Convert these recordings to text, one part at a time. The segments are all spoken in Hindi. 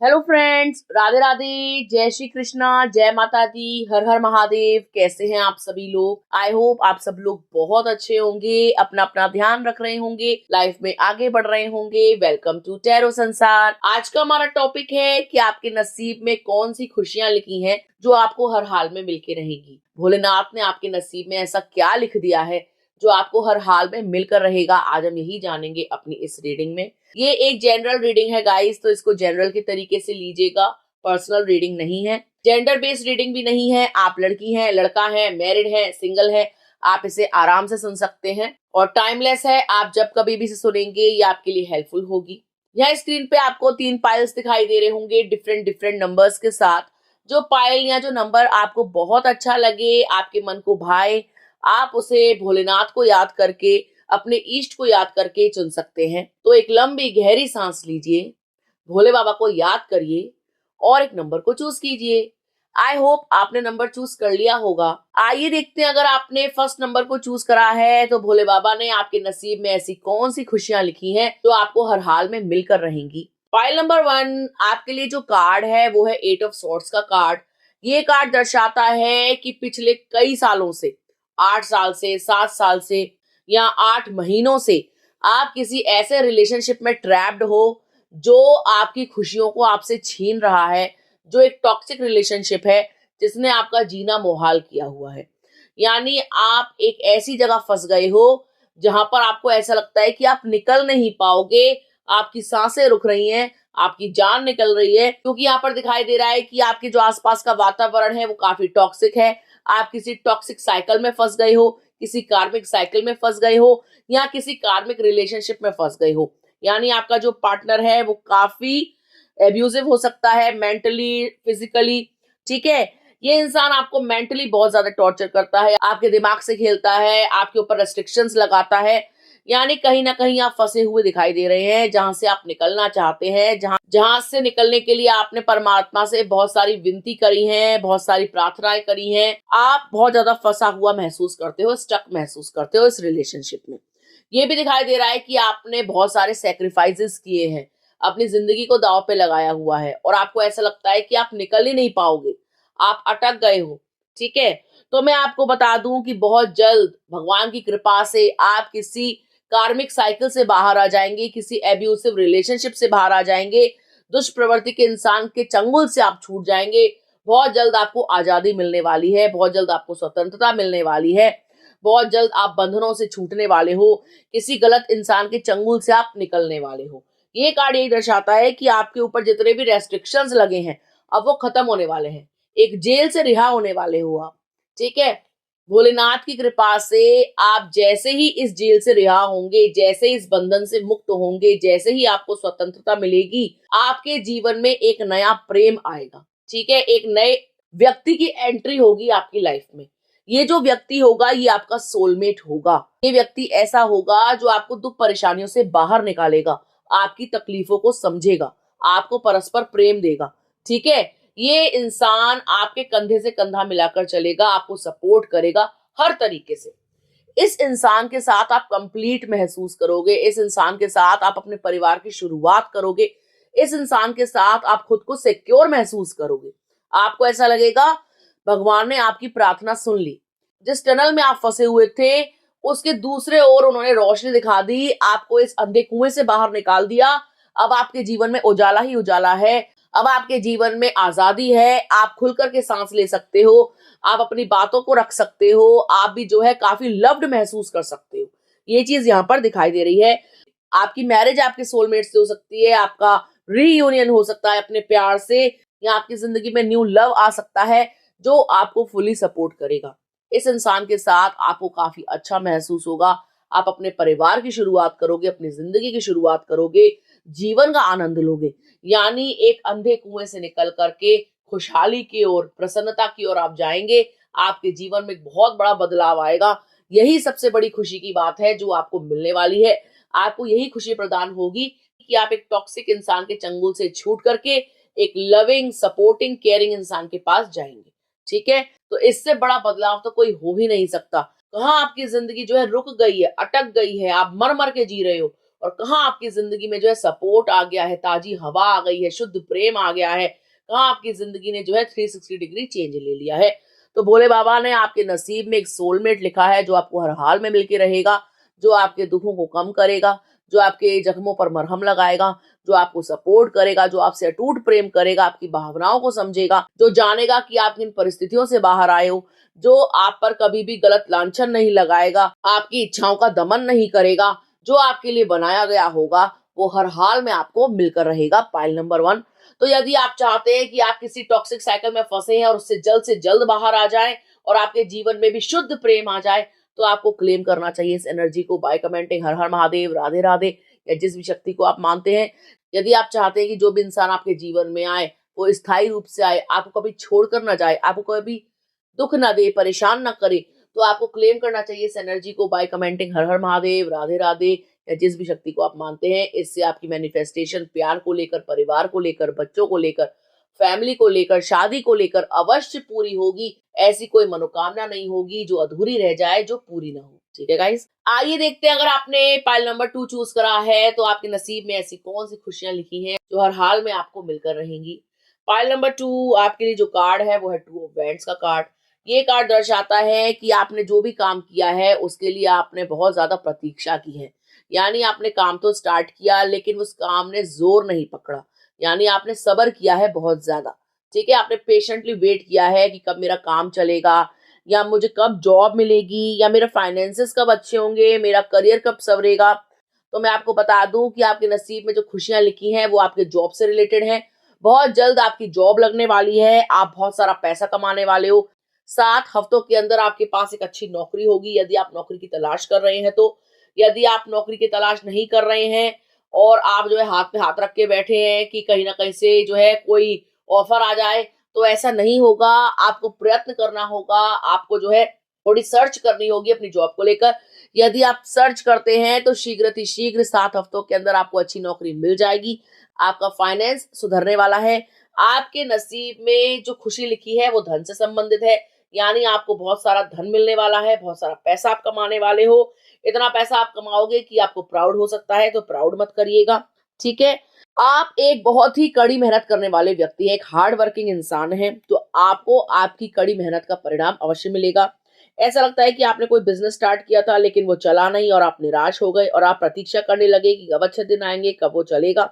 हेलो फ्रेंड्स, राधे राधे, जय श्री कृष्णा, जय माता दी, हर हर महादेव। कैसे हैं आप सभी लोग? आई होप आप सब लोग बहुत अच्छे होंगे, अपना अपना ध्यान रख रहे होंगे, लाइफ में आगे बढ़ रहे होंगे। वेलकम टू टैरो संसार। आज का हमारा टॉपिक है कि आपके नसीब में कौन सी खुशियां लिखी हैं जो आपको हर हाल में मिलके रहेगी। भोलेनाथ ने आपके नसीब में ऐसा क्या लिख दिया है जो आपको हर हाल में मिलकर रहेगा। आज हम यही जानेंगे अपनी इस रीडिंग में। ये एक जनरल रीडिंग है गाइस, तो इसको जनरल के तरीके से लीजिएगा, पर्सनल रीडिंग नहीं है, जेंडर बेस्ड रीडिंग भी नहीं है। आप लड़की हैं, लड़का है, मैरिड है, सिंगल है, आप इसे आराम से सुन सकते हैं और टाइमलेस है। आप जब कभी भी इसे सुनेंगे ये आपके लिए हेल्पफुल होगी। यहाँ स्क्रीन पे आपको 3 पाइल्स दिखाई दे रहे होंगे डिफरेंट डिफरेंट नंबर्स के साथ। जो पाइल या जो नंबर आपको बहुत अच्छा लगे, आपके मन को भाए, आप उसे भोलेनाथ को याद करके, अपने इष्ट को याद करके चुन सकते हैं। तो एक लंबी गहरी सांस लीजिए, भोले बाबा को याद करिए और एक नंबर को चूज कीजिए। आई होप आपने नंबर चूज कर लिया होगा। आइए देखते हैं, अगर आपने फर्स्ट नंबर को चूज करा है तो भोले बाबा ने आपके नसीब में ऐसी कौन सी खुशियां लिखी हैं जो आपको हर हाल में मिलकर रहेंगी। फाइल नंबर 1 आपके लिए जो कार्ड है वो है 8 ऑफ सॉर्ड्स का कार्ड। ये कार्ड दर्शाता है कि पिछले कई सालों से, 8 साल से, 7 साल से या 8 महीनों से आप किसी ऐसे रिलेशनशिप में ट्रैप्ड हो जो आपकी खुशियों को आपसे छीन रहा है, जो एक टॉक्सिक रिलेशनशिप है जिसने आपका जीना मुहाल किया हुआ है। यानी आप एक ऐसी जगह फंस गए हो जहां पर आपको ऐसा लगता है कि आप निकल नहीं पाओगे, आपकी सांसें रुक रही हैं, आपकी जान निकल रही है, क्योंकि यहाँ पर दिखाई दे रहा है कि आपके जो आसपास का वातावरण है वो काफी टॉक्सिक है। आप किसी टॉक्सिक साइकिल में फंस गए हो, किसी कार्मिक साइकिल में फंस गए हो या किसी कार्मिक रिलेशनशिप में फंस गए हो। यानी आपका जो पार्टनर है वो काफी एब्यूजिव हो सकता है, मेंटली, फिजिकली। ठीक है, ये इंसान आपको मेंटली बहुत ज्यादा टॉर्चर करता है, आपके दिमाग से खेलता है, आपके ऊपर रेस्ट्रिक्शंस लगाता है। यानी कहीं ना कहीं आप फंसे हुए दिखाई दे रहे हैं, जहां से आप निकलना चाहते हैं, जहां जहां से निकलने के लिए आपने परमात्मा से बहुत सारी विनती करी है, बहुत सारी प्रार्थनाएं करी हैं। आप बहुत ज्यादा फंसा हुआ महसूस करते हो, स्टक महसूस करते हो इस रिलेशनशिप में। ये भी दिखाई दे रहा है कि आपने बहुत सारे सेक्रीफाइसेस किए हैं, अपनी जिंदगी को दांव पे लगाया हुआ है और आपको ऐसा लगता है कि आप निकल ही नहीं पाओगे, आप अटक गए हो। ठीक है, तो मैं आपको बता दूं कि बहुत जल्द भगवान की कृपा से आप किसी कार्मिक साइकिल से बाहर आ जाएंगे, किसी एब्यूसिव रिलेशनशिप से बाहर आ जाएंगे, दुष्प्रवृत्ति के इंसान के चंगुल से आप छूट जाएंगे। बहुत जल्द आपको आजादी मिलने वाली है, बहुत जल्द आपको स्वतंत्रता मिलने वाली है, बहुत जल्द आप बंधनों से छूटने वाले हो, किसी गलत इंसान के चंगुल से आप निकलने वाले हो। ये कार्ड यही दर्शाता है कि आपके ऊपर जितने भी रेस्ट्रिक्शंस लगे हैं अब वो खत्म होने वाले हैं, एक जेल से रिहा होने वाले हो आप। ठीक है, भोलेनाथ की कृपा से आप जैसे ही इस जेल से रिहा होंगे, जैसे ही इस बंधन से मुक्त होंगे, जैसे ही आपको स्वतंत्रता मिलेगी, आपके जीवन में एक नया प्रेम आएगा। ठीक है, एक नए व्यक्ति की एंट्री होगी आपकी लाइफ में। ये जो व्यक्ति होगा ये आपका सोलमेट होगा। ये व्यक्ति ऐसा होगा जो आपको दुख परेशानियों से बाहर निकालेगा, आपकी तकलीफों को समझेगा, आपको परस्पर प्रेम देगा। ठीक है, ये इंसान आपके कंधे से कंधा मिलाकर चलेगा, आपको सपोर्ट करेगा हर तरीके से। इस इंसान के साथ आप कंप्लीट महसूस करोगे, इस इंसान के साथ आप अपने परिवार की शुरुआत करोगे, इस इंसान के साथ आप खुद को सिक्योर महसूस करोगे। आपको ऐसा लगेगा भगवान ने आपकी प्रार्थना सुन ली। जिस टनल में आप फंसे हुए थे उसके दूसरे ओर उन्होंने रोशनी दिखा दी, आपको इस अंधे कुएं से बाहर निकाल दिया। अब आपके जीवन में उजाला ही उजाला है, अब आपके जीवन में आजादी है, आप खुल करके सांस ले सकते हो, आप अपनी बातों को रख सकते हो, आप भी जो है काफी लव्ड महसूस कर सकते हो। ये चीज यहाँ पर दिखाई दे रही है। आपकी मैरिज आपके सोलमेट से हो सकती है, आपका रीयूनियन हो सकता है अपने प्यार से, या आपकी जिंदगी में न्यू लव आ सकता है जो आपको फुली सपोर्ट करेगा। इस इंसान के साथ आपको काफी अच्छा महसूस होगा, आप अपने परिवार की शुरुआत करोगे, अपनी जिंदगी की शुरुआत करोगे, जीवन का आनंद लोगे। यानी एक अंधे कुएं से निकल करके खुशहाली की ओर, प्रसन्नता की ओर आप जाएंगे। आपके जीवन में एक बहुत बड़ा बदलाव आएगा। यही सबसे बड़ी खुशी की बात है जो आपको मिलने वाली है। आपको यही खुशी प्रदान होगी कि आप एक टॉक्सिक इंसान के चंगुल से छूट करके एक लविंग, सपोर्टिंग, केयरिंग इंसान के पास जाएंगे। ठीक है, तो इससे बड़ा बदलाव तो कोई हो ही नहीं सकता। कहाँ आपकी जिंदगी जो है रुक गई है, अटक गई है, आप मर मर के जी रहे हो, और कहाँ आपकी जिंदगी में जो है सपोर्ट आ गया है, ताजी हवा आ गई है, शुद्ध प्रेम आ गया है, कहाँ आपकी जिंदगी ने जो है 360 डिग्री चेंज ले लिया है। तो भोले बाबा ने आपके नसीब में एक सोलमेट लिखा है जो आपको हर हाल में मिलके रहेगा, जो आपके दुखों को कम करेगा, जो आपके जख्मों पर मरहम लगाएगा, जो आपको सपोर्ट करेगा, जो आपसे अटूट प्रेम करेगा, आपकी भावनाओं को समझेगा, जो जानेगा कि आप किन परिस्थितियों से बाहर आए हो, जो आप पर कभी भी गलत लांछन नहीं लगाएगा, आपकी इच्छाओं का दमन नहीं करेगा, जो आपके लिए बनाया गया होगा वो हर हाल में आपको मिलकर रहेगा। Pile number 1। तो यदि आप चाहते हैं कि आप किसी टॉक्सिक साइकिल में फंसे हैं और उससे जल्द बाहर आ जाएं और आपके जीवन में भी शुद्ध प्रेम आ जाए, तो आपको क्लेम करना चाहिए इस एनर्जी को बाय कमेंटिंग हर हर महादेव, राधे राधे, या जिस भी शक्ति को आप मानते हैं। यदि आप चाहते हैं कि जो भी इंसान आपके जीवन में आए वो स्थायी रूप से आए, आपको कभी छोड़कर ना जाए, आपको कभी दुख ना दे, परेशान ना करे, तो आपको क्लेम करना चाहिए इस एनर्जी को बाय कमेंटिंग हर हर महादेव, राधे राधे, या जिस भी शक्ति को आप मानते हैं। इससे आपकी मैनिफेस्टेशन प्यार को लेकर, परिवार को लेकर, बच्चों को लेकर, फैमिली को लेकर, शादी को लेकर अवश्य पूरी होगी। ऐसी कोई मनोकामना नहीं होगी जो अधूरी रह जाए, जो पूरी ना हो। ठीक है गाइस, आइए देखते हैं अगर आपने पाइल नंबर 2 चूज करा है तो आपके नसीब में ऐसी कौन सी खुशियां लिखी हैं जो हर हाल में आपको मिलकर रहेंगी। पाइल नंबर 2 आपके लिए जो कार्ड है वो है 2 ऑफ वैंड्स का कार्ड। ये कार्ड दर्शाता है कि आपने जो भी काम किया है उसके लिए आपने बहुत ज्यादा प्रतीक्षा की है, यानी आपने काम तो स्टार्ट किया लेकिन उस काम ने जोर नहीं पकड़ा, यानी आपने सब्र किया है बहुत ज्यादा। ठीक है, आपने पेशेंटली वेट किया है कि कब मेरा काम चलेगा, या मुझे कब जॉब मिलेगी, या मेरे फाइनेंसेस कब अच्छे होंगे, मेरा करियर कब संवरेगा। तो मैं आपको बता दूं कि आपके नसीब में जो खुशियां लिखी हैं वो आपके जॉब से रिलेटेड हैं। बहुत जल्द आपकी जॉब लगने वाली है, आप बहुत सारा पैसा कमाने वाले हो। 7 हफ्तों के अंदर आपके पास एक अच्छी नौकरी होगी यदि आप नौकरी की तलाश कर रहे हैं तो। यदि आप नौकरी की तलाश नहीं कर रहे हैं और आप जो है हाथ पे हाथ रख के बैठे हैं कि कहीं ना कहीं से जो है कोई ऑफर आ जाए, तो ऐसा नहीं होगा। आपको प्रयत्न करना होगा, आपको जो है थोड़ी सर्च करनी होगी अपनी जॉब को लेकर। यदि आप सर्च करते हैं तो शीघ्र 7 हफ्तों के अंदर आपको अच्छी नौकरी मिल जाएगी। आपका फाइनेंस सुधरने वाला है। आपके नसीब में जो खुशी लिखी है वो धन से संबंधित है, यानी आपको बहुत सारा धन मिलने वाला है, बहुत सारा पैसा आप कमाने वाले हो। इतना पैसा आप कमाओगे कि आपको प्राउड हो सकता है, तो प्राउड मत करिएगा। ठीक है, आप एक बहुत ही कड़ी मेहनत करने वाले व्यक्ति हैं, एक हार्ड वर्किंग इंसान हैं, तो आपको आपकी कड़ी मेहनत का परिणाम अवश्य मिलेगा। ऐसा लगता है कि आपने कोई बिजनेस स्टार्ट किया था लेकिन वो चला नहीं और आप निराश हो गए और आप प्रतीक्षा करने लगे कि कब अच्छे दिन आएंगे, कब वो चलेगा।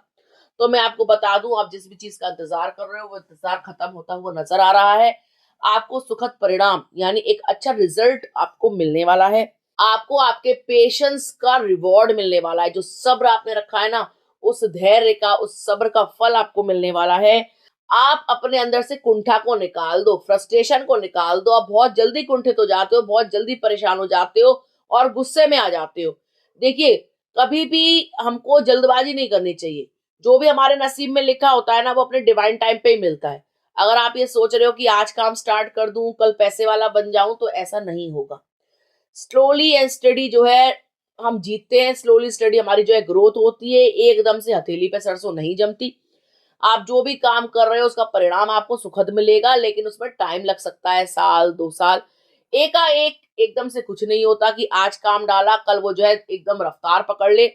तो मैं आपको बता दूं, आप जिस भी चीज का इंतजार कर रहे हो वो इंतजार खत्म होता हुआ नजर आ रहा है। आपको सुखद परिणाम यानी एक अच्छा रिजल्ट आपको मिलने वाला है। आपको आपके पेशेंस का रिवॉर्ड मिलने वाला है। जो सब्र आपने रखा है ना, उस धैर्य का, उस सब्र का फल आपको मिलने वाला है। आप अपने अंदर से कुंठा को निकाल दो, फ्रस्ट्रेशन को निकाल दो। आप बहुत जल्दी कुंठित हो जाते हो, बहुत जल्दी परेशान हो जाते हो और गुस्से में आ जाते हो। देखिए, कभी भी हमको जल्दबाजी नहीं करनी चाहिए। जो भी हमारे नसीब में लिखा होता है ना, वो अपने डिवाइन टाइम पे ही मिलता है। अगर आप ये सोच रहे हो कि आज काम स्टार्ट कर दूं, कल पैसे वाला बन जाऊं, तो ऐसा नहीं होगा। स्लोली एंड स्टडी जो है हम जीतते हैं। स्लोली स्टडी हमारी जो है ग्रोथ होती है। एकदम से हथेली पे सरसों नहीं जमती। आप जो भी काम कर रहे हो उसका परिणाम आपको सुखद मिलेगा, लेकिन उसमें टाइम लग सकता है, साल 2 साल। एकाएक एकदम से कुछ नहीं होता कि आज काम डाला कल वो जो है एकदम रफ्तार पकड़ ले।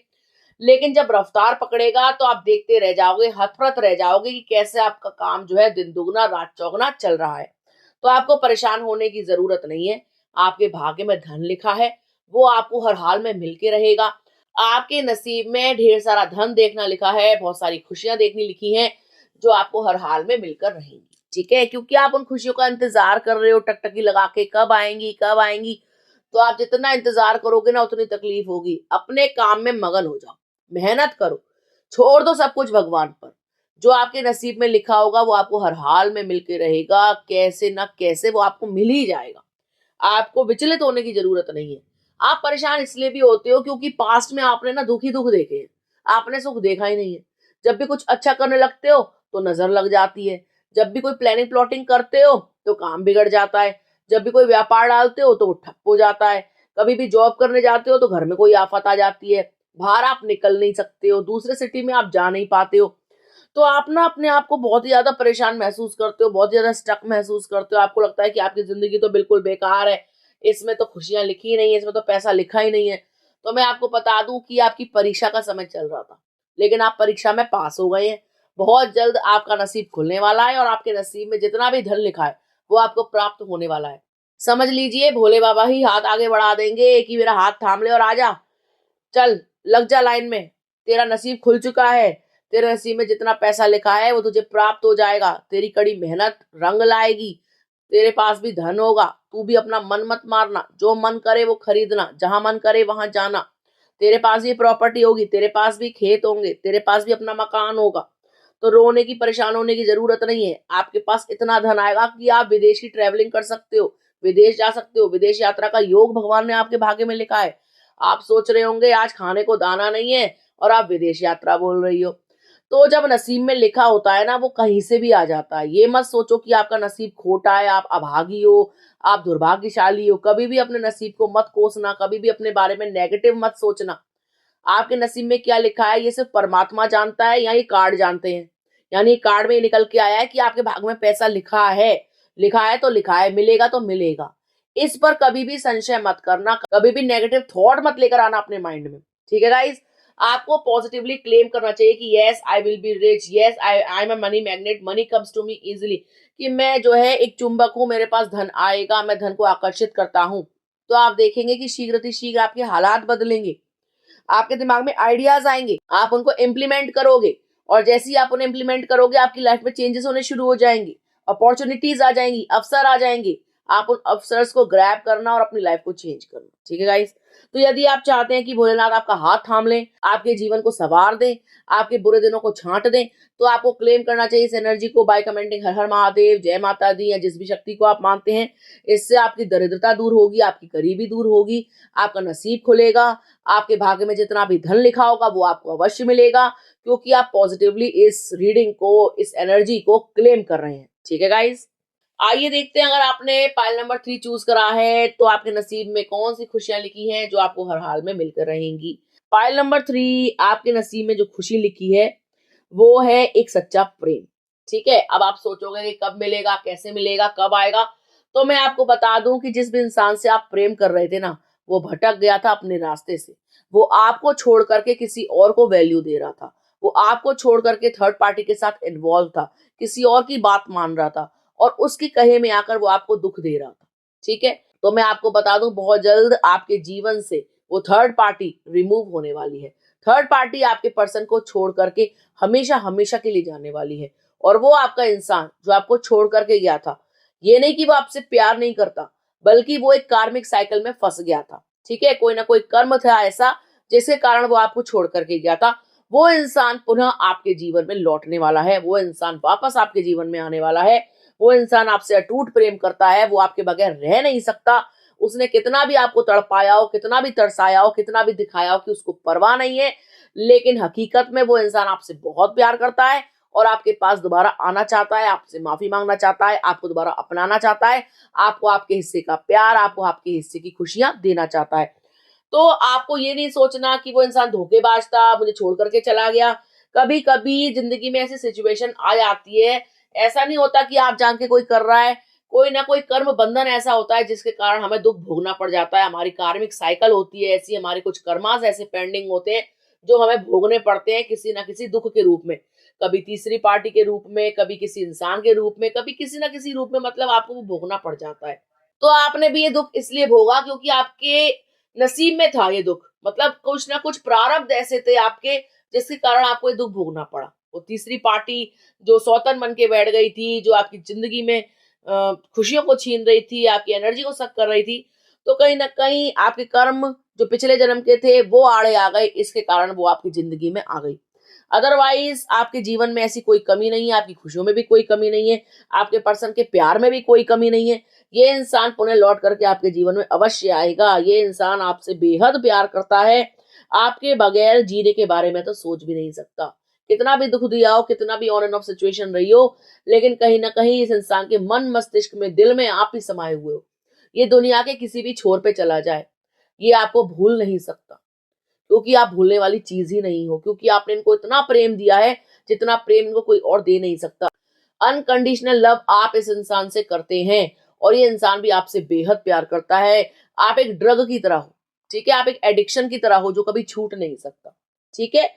लेकिन जब रफ्तार पकड़ेगा तो आप देखते रह जाओगे, हतप्रत रह जाओगे कि कैसे आपका काम जो है दिन दुगना रात चौगुना चल रहा है। तो आपको परेशान होने की जरूरत नहीं है। आपके भाग्य में धन लिखा है, वो आपको हर हाल में मिलके रहेगा। आपके नसीब में ढेर सारा धन देखना लिखा है, बहुत सारी खुशियां देखनी लिखी हैं जो आपको हर हाल में मिलकर रहेंगी। ठीक है, क्योंकि आप उन खुशियों का इंतजार कर रहे हो टकटकी लगा के, कब आएंगी कब आएंगी। तो आप जितना इंतजार करोगे ना उतनी तकलीफ होगी। अपने काम में मगन हो जाओ, मेहनत करो, छोड़ दो सब कुछ भगवान पर। जो आपके नसीब में लिखा होगा वो आपको हर हाल में मिलके रहेगा। कैसे ना कैसे वो आपको मिल ही जाएगा। आपको विचलित होने की जरूरत नहीं है। आप परेशान इसलिए भी होते हो क्योंकि पास्ट में आपने ना दुख ही दुख देखे हैं, आपने सुख देखा ही नहीं है। जब भी कुछ अच्छा करने लगते हो तो नजर लग जाती है। जब भी कोई प्लानिंग प्लॉटिंग करते हो तो काम बिगड़ जाता है। जब भी कोई व्यापार डालते हो तो वो ठप हो जाता है। कभी भी जॉब करने जाते हो तो घर में कोई आफत आ जाती है। बाहर आप निकल नहीं सकते हो, दूसरे सिटी में आप जा नहीं पाते हो। तो आप ना अपने आप को बहुत ही ज्यादा परेशान महसूस करते हो, बहुत ज्यादा स्टक महसूस करते हो। आपको लगता है कि आपकी जिंदगी तो बिल्कुल बेकार है, इसमें तो खुशियां लिखी ही नहीं है, इसमें तो पैसा लिखा ही नहीं है। तो मैं आपको बता दूं कि आपकी परीक्षा का समय चल रहा था, लेकिन आप परीक्षा में पास हो गए हैं। बहुत जल्द आपका नसीब खुलने वाला है और आपके नसीब में जितना भी धन लिखा है वो आपको प्राप्त होने वाला है। समझ लीजिए भोले बाबा ही हाथ आगे बढ़ा देंगे कि मेरा हाथ थाम ले और आजा, चल लग जा लाइन में, तेरा नसीब खुल चुका है। तेरे नसीब में जितना पैसा लिखा है वो तुझे प्राप्त हो जाएगा। तेरी कड़ी मेहनत रंग लाएगी, तेरे पास भी धन होगा। तू भी अपना मन मत मारना, जो मन करे वो खरीदना, जहां मन करे वहां जाना। तेरे पास भी प्रॉपर्टी होगी, तेरे पास भी खेत होंगे, तेरे पास भी अपना मकान होगा। तो रोने की, परेशान होने की जरूरत नहीं है। आपके पास इतना धन आएगा कि आप विदेश की ट्रेवलिंग कर सकते हो, विदेश जा सकते हो। विदेश यात्रा का योग भगवान ने आपके भाग्य में लिखा है। आप सोच रहे होंगे आज खाने को दाना नहीं है और आप विदेश यात्रा बोल रही हो। तो जब नसीब में लिखा होता है ना, वो कहीं से भी आ जाता है। ये मत सोचो कि आपका नसीब खोटा है, आप अभागी हो, आप दुर्भाग्यशाली हो। कभी भी अपने नसीब को मत कोसना, कभी भी अपने बारे में नेगेटिव मत सोचना। आपके नसीब में क्या लिखा है ये सिर्फ परमात्मा जानता है, या ये कार्ड जानते हैं। यानी कार्ड में ये निकल के आया है कि आपके भाग में पैसा लिखा है। लिखा है तो लिखा है, मिलेगा तो मिलेगा। इस पर कभी भी संशय मत करना, कभी भी नेगेटिव थॉट मत लेकर आना अपने माइंड में। ठीक है गाइस, आपको पॉजिटिवली क्लेम करना चाहिए कि yes I will be rich, yes I am a money magnet, money comes to me easily. कि मैं जो है एक चुंबक हूं, मेरे पास धन आएगा, मैं धन को आकर्षित करता हूं। तो आप देखेंगे कि शीघ्र शीघ्र आपके हालात बदलेंगे, आपके दिमाग में आइडियाज आएंगे, आप उनको इम्प्लीमेंट करोगे। और जैसे ही आप उन्हें इम्प्लीमेंट करोगे आपकी लाइफ में चेंजेस होने शुरू हो जाएंगे, अपॉर्चुनिटीज आ जाएंगी, अवसर आ जाएंगे। आप उन अवसर्स को ग्रैब करना और अपनी लाइफ को चेंज करना। ठीक है गाइस, तो यदि आप चाहते हैं कि भोलेनाथ आपका हाथ थाम लें, आपके जीवन को संवार दें, आपके बुरे दिनों को छांट दें, तो आपको क्लेम करना चाहिए इस एनर्जी को बाय कमेंटिंग हर हर महादेव, जय माता दी, या जिस भी शक्ति को आप मानते हैं। इससे आपकी दरिद्रता दूर होगी, आपकी गरीबी दूर होगी, आपका नसीब खुलेगा, आपके भाग्य में जितना भी धन लिखा होगा वो आपको अवश्य मिलेगा, क्योंकि आप पॉजिटिवली इस रीडिंग को, इस एनर्जी को क्लेम कर रहे हैं। ठीक है गाइस, आइए देखते हैं अगर आपने पाइल नंबर 3 चूज करा है तो आपके नसीब में कौन सी खुशियां लिखी हैं जो आपको हर हाल में मिलकर रहेंगी। पाइल नंबर 3, आपके नसीब में जो खुशी लिखी है वो है एक सच्चा प्रेम। ठीक है, अब आप सोचोगे कि कब मिलेगा, कैसे मिलेगा, कब आएगा। तो मैं आपको बता दूं कि जिस भी इंसान से आप प्रेम कर रहे थे ना, वो भटक गया था अपने रास्ते से। वो आपको छोड़ करके किसी और को वैल्यू दे रहा था, वो आपको छोड़ करके थर्ड पार्टी के साथ इन्वॉल्व था, किसी और की बात मान रहा था और उसकी कहे में आकर वो आपको दुख दे रहा था। ठीक है, तो मैं आपको बता दूं बहुत जल्द आपके जीवन से वो थर्ड पार्टी रिमूव होने वाली है। थर्ड पार्टी आपके पर्सन को छोड़ करके हमेशा हमेशा के लिए जाने वाली है। और वो आपका इंसान जो आपको छोड़ करके गया था, ये नहीं कि वो आपसे प्यार नहीं करता, बल्कि वो एक कार्मिक साइकिल में फंस गया था। ठीक है, कोई ना कोई कर्म था ऐसा जिसके कारण वो आपको छोड़ करके गया था। वो इंसान पुनः आपके जीवन में लौटने वाला है, वो इंसान वापस आपके जीवन में आने वाला है। वो इंसान आपसे अटूट प्रेम करता है, वो आपके बगैर रह नहीं सकता। उसने कितना भी आपको तड़पाया हो, कितना भी तरसाया हो, कितना भी दिखाया हो कि उसको परवाह नहीं है, लेकिन हकीकत में वो इंसान आपसे बहुत प्यार करता है और आपके पास दोबारा आना चाहता है, आपसे माफी मांगना चाहता है, आपको दोबारा अपनाना चाहता है, आपको आपके हिस्से का प्यार, आपको आपके हिस्से की खुशियां देना चाहता है। तो आपको ये नहीं सोचना कि वो इंसान धोखेबाज था, मुझे छोड़ करके चला गया। कभी कभी जिंदगी में ऐसी सिचुएशन आ जाती है, ऐसा नहीं होता कि आप जान के कोई कर रहा है। कोई ना कोई कर्म बंधन ऐसा होता है जिसके कारण हमें दुख भोगना पड़ जाता है। हमारी कार्मिक साइकिल होती है ऐसी, हमारे कुछ कर्मास ऐसे पेंडिंग होते हैं जो हमें भोगने पड़ते हैं किसी ना किसी दुख के रूप में, कभी तीसरी पार्टी के रूप में, कभी किसी इंसान के रूप में, कभी किसी ना किसी रूप में, मतलब आपको वो भोगना पड़ जाता है। तो आपने भी ये दुख इसलिए भोगा क्योंकि आपके नसीब में था ये दुख, मतलब कुछ ना कुछ प्रारब्ध ऐसे थे आपके जिसके कारण आपको ये दुख भोगना पड़ा। वो तीसरी पार्टी जो सौतन बन के बैठ गई थी, जो आपकी जिंदगी में खुशियों को छीन रही थी, आपकी एनर्जी को सक कर रही थी, तो कहीं ना कहीं आपके कर्म जो पिछले जन्म के थे वो आड़े आ गए, इसके कारण वो आपकी जिंदगी में आ गई। अदरवाइज आपके जीवन में ऐसी कोई कमी नहीं है, आपकी खुशियों में भी कोई कमी नहीं है, आपके पर्सन के प्यार में भी कोई कमी नहीं है। ये इंसान पुनः लौट करके आपके जीवन में अवश्य आएगा। ये इंसान आपसे बेहद प्यार करता है, आपके बगैर जीने के बारे में तो सोच भी नहीं सकता। कितना भी दुख दिया हो, कितना भी ऑन एंड ऑफ सिचुएशन रही हो, लेकिन कहीं ना कहीं इस इंसान के मन मस्तिष्क में, दिल में आप ही समाये हुए हो। ये दुनिया के किसी भी छोर पे चला जाए, ये आपको भूल नहीं सकता, क्योंकि आप भूलने वाली चीज ही नहीं हो, क्योंकि आपने इनको इतना प्रेम दिया है जितना प्रेम इनको कोई और दे नहीं सकता। अनकंडीशनल लव आप इस इंसान से करते हैं और ये इंसान भी आपसे बेहद प्यार करता है। आप एक ड्रग की तरह हो। ठीक है, आप एक एडिक्शन की तरह हो जो कभी छूट नहीं सकता। ठीक है,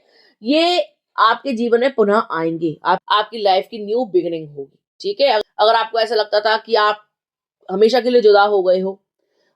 ये आपके जीवन में पुनः आएंगे, आपकी लाइफ की न्यू बिगिनिंग होगी। ठीक है, अगर आपको ऐसा लगता था कि आप हमेशा के लिए जुदा हो गए हो,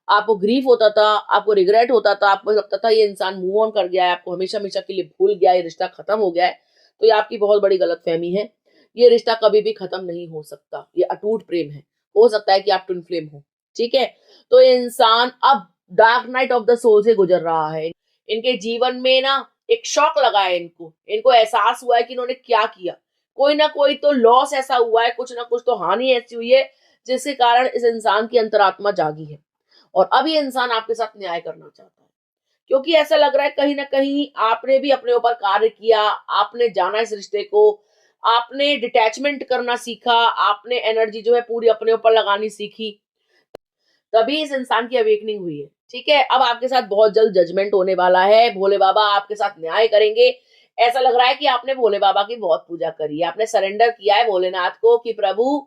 आपको ग्रीफ होता था, आपको रिग्रेट होता था, आपको लगता था ये इंसान मूव ऑन कर गया है, आपको हमेशा हमेशा के लिए भूल गया है, ये रिश्ता खत्म हो गया है, तो ये आपकी बहुत बड़ी गलतफहमी है। ये रिश्ता कभी भी खत्म नहीं हो सकता, ये अटूट प्रेम है। हो सकता है कि आप ट्विन फ्लेम हो। ठीक है, तो ये इंसान अब dark night of the soul से गुजर रहा है। इनके जीवन में ना एक शॉक लगा है, इनको एहसास हुआ है कि इन्होंने क्या किया। कोई ना कोई तो लॉस ऐसा हुआ है, कुछ ना कुछ तो हानि ऐसी हुई है जिसके कारण इस इंसान की अंतरात्मा जागी है और अब ये इंसान आपके साथ न्याय करना चाहता है, क्योंकि ऐसा लग रहा है कहीं ना कहीं आपने भी अपने ऊपर कार्य किया, आपने जाना इस रिश्ते को, आपने डिटैचमेंट करना सीखा, आपने एनर्जी जो है पूरी अपने ऊपर लगानी सीखी, तभी इस इंसान की अवेकनिंग हुई है। ठीक है, अब आपके साथ बहुत जल्द जजमेंट होने वाला है, भोले बाबा आपके साथ न्याय करेंगे। ऐसा लग रहा है कि आपने भोले बाबा की बहुत पूजा करी है, आपने सरेंडर किया है भोलेनाथ को कि प्रभु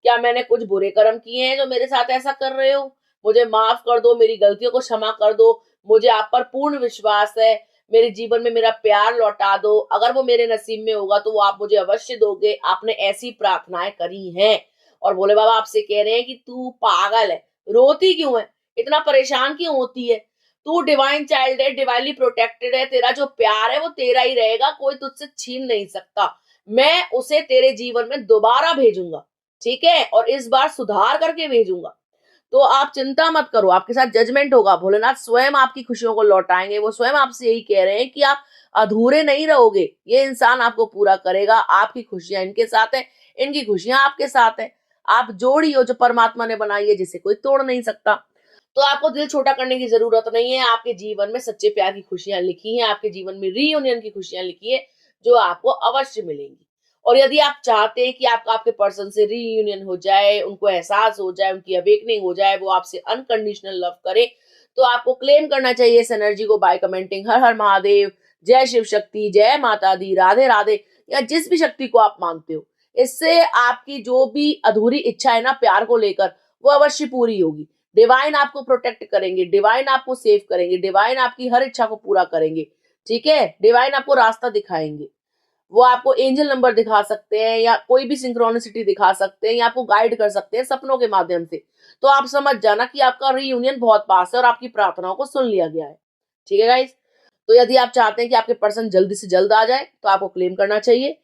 क्या मैंने कुछ बुरे कर्म किए हैं जो मेरे साथ ऐसा कर रहे हो, मुझे माफ कर दो, मेरी गलतियों को क्षमा कर दो, मुझे आप पर पूर्ण विश्वास है, मेरे जीवन में मेरा प्यार लौटा दो, अगर वो मेरे नसीब में होगा तो वो आप मुझे अवश्य दोगे। आपने ऐसी प्रार्थनाएं करी हैं और भोले बाबा आपसे कह रहे हैं कि तू पागल है, रोती क्यों है, इतना परेशान क्यों होती है, तू डिवाइन चाइल्ड है, डिवाइनली प्रोटेक्टेड है, तेरा जो प्यार है वो तेरा ही रहेगा, कोई तुझसे छीन नहीं सकता। मैं उसे तेरे जीवन में दोबारा भेजूंगा, ठीक है, और इस बार सुधार करके भेजूंगा। तो आप चिंता मत करो, आपके साथ जजमेंट होगा, भोलेनाथ स्वयं आपकी खुशियों को लौटाएंगे। वो स्वयं आपसे यही कह रहे हैं कि आप अधूरे नहीं रहोगे, ये इंसान आपको पूरा करेगा। आपकी खुशियां इनके साथ है, इनकी खुशियां आपके साथ है। आप जोड़ी हो जो परमात्मा ने बनाई है, जिसे कोई तोड़ नहीं सकता। तो आपको दिल छोटा करने की जरूरत नहीं है। आपके जीवन में सच्चे प्यार की खुशियां लिखी हैं, आपके जीवन में रीयूनियन की खुशियां लिखी है जो आपको अवश्य मिलेंगी। और यदि आप चाहते हैं कि आपका आपके पर्सन से रीयूनियन हो जाए, उनको एहसास हो जाए, उनकी अवेकनिंग हो जाए, वो आपसे अनकंडीशनल लव करे, तो आपको क्लेम करना चाहिए इस एनर्जी को बाय कमेंटिंग हर हर महादेव, जय शिव शक्ति, जय माता दी, राधे राधे, या जिस भी शक्ति को आप मानते हो। इससे आपकी जो भी अधूरी इच्छा है ना प्यार को लेकर, वो अवश्य पूरी होगी। डिवाइन आपको प्रोटेक्ट करेंगे, डिवाइन आपको सेव करेंगे, डिवाइन आपकी हर इच्छा को पूरा करेंगे। ठीक है, डिवाइन आपको रास्ता दिखाएंगे, वो आपको एंजल नंबर दिखा सकते हैं या कोई भी सिंक्रोनिसिटी दिखा सकते हैं या आपको गाइड कर सकते हैं सपनों के माध्यम से। तो आप समझ जाना कि आपका रीयूनियन बहुत पास है और आपकी प्रार्थनाओं को सुन लिया गया है। ठीक है गाइस, तो यदि आप चाहते हैं कि आपके पर्सन जल्दी से जल्द आ जाए तो आपको क्लेम करना चाहिए।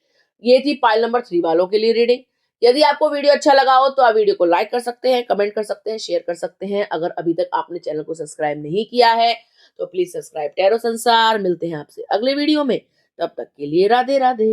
ये थी पाइल नंबर 3 वालों के लिए रीडिंग। यदि आपको वीडियो अच्छा लगा हो तो आप वीडियो को लाइक कर सकते हैं, कमेंट कर सकते हैं, शेयर कर सकते हैं। अगर अभी तक आपने चैनल को सब्सक्राइब नहीं किया है तो प्लीज सब्सक्राइब टैरो संसार। मिलते हैं आपसे अगले वीडियो में, तब तक के लिए राधे राधे।